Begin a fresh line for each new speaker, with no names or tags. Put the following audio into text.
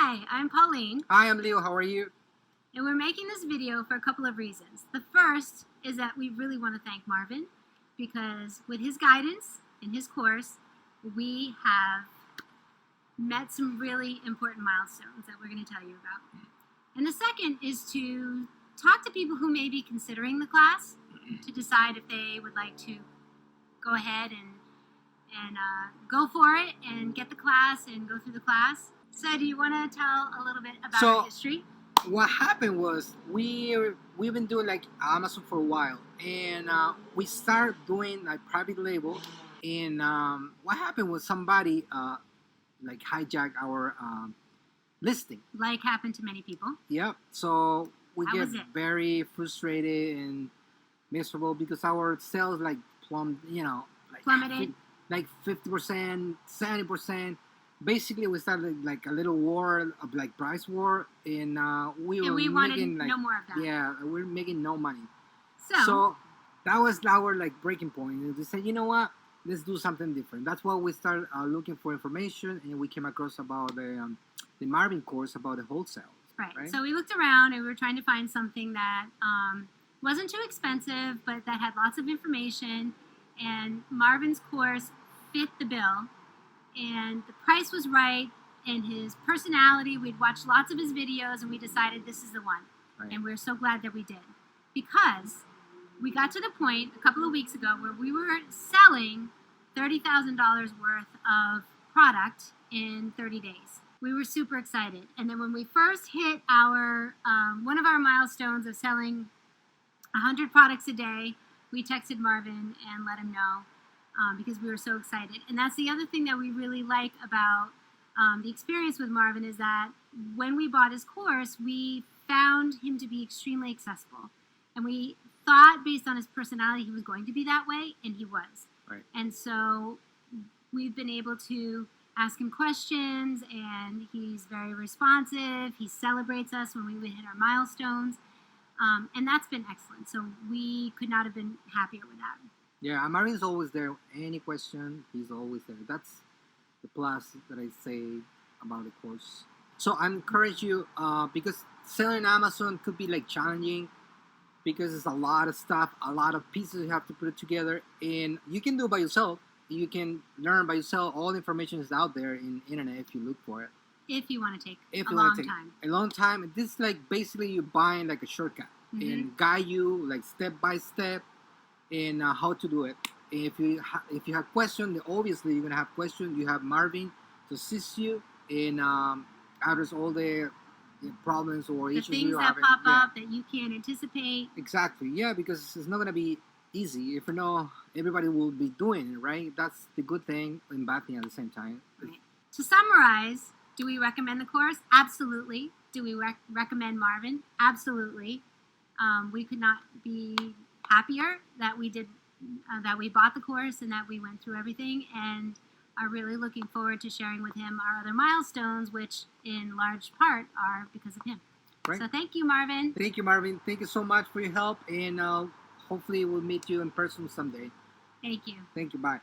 Hi, I'm Pauline.
Hi, I'm Leo. How are you?
And we're making this video for a couple of reasons. The first is that we really want to thank Marvin because with his guidance in his course, we have met some really important milestones that we're going to tell you about. And the second is to talk to people who may be considering the class to decide if they would like to go ahead and go for it and get the class and go through the class. So do you want to tell a little bit about our history?
What happened was we've been doing like Amazon for a while, and we started doing like private label. And what happened was somebody like hijacked our listing.
Like happened to many people.
Yep. So we
How
get
was it?
very frustrated and miserable because our sales like
Plummeted.
like 50%, 70%. Basically, we started like a little war of like price war, and we
wanted
making like
no more of that.
Yeah, we're making no money.
So
that was our like breaking point. And we said, you know what? Let's do something different. That's why we started looking for information, and we came across about the Marvin course about the wholesale.
Right. So we looked around and we were trying to find something that wasn't too expensive, but that had lots of information. And Marvin's course fit the bill, and the price was right, and his personality. We'd watched lots of his videos, and we decided this is the one.
Right.
And we're so glad that we did, because we got to the point a couple of weeks ago where we were selling $30,000 worth of product in 30 days. We were super excited. And then when we first hit our one of our milestones of selling 100 products a day, we texted Marvin and let him know because we were so excited. And that's the other thing that we really like about the experience with Marvin is that when we bought his course, we found him to be extremely accessible. And we thought based on his personality he was going to be that way, and he was.
Right.
And so we've been able to ask him questions, and he's very responsive. He celebrates us when we hit our milestones. And that's been excellent. So we could not have been happier with that.
Yeah, Marvin's always there. Any question, he's always there. That's the plus that I say about the course. So I encourage you because selling Amazon could be like challenging because it's a lot of stuff, a lot of pieces you have to put it together, and you can do it by yourself. You can learn by yourself. All the information is out there in the internet if you look for it.
If you want to take
a long time. This is like basically you buying like a shortcut and guide you like step by step in how to do it. If you have questions, obviously you're gonna have questions. You have Marvin to assist you in address all the problems or issues
things
you're
that
having.
pop up that you can't anticipate.
Exactly. Yeah, because it's not gonna be easy. If you know, everybody will be doing it, right? That's the good thing and bad thing at the same time.
Right. To summarize. Do we recommend the course? Absolutely. Do we recommend Marvin? Absolutely. We could not be happier that we did, that we bought the course and that we went through everything, and are really looking forward to sharing with him our other milestones, which in large part are because of him.
Right.
So thank you, Marvin.
Thank you, Marvin. Thank you so much for your help, and hopefully we'll meet you in person someday.
Thank you.
Thank you. Bye.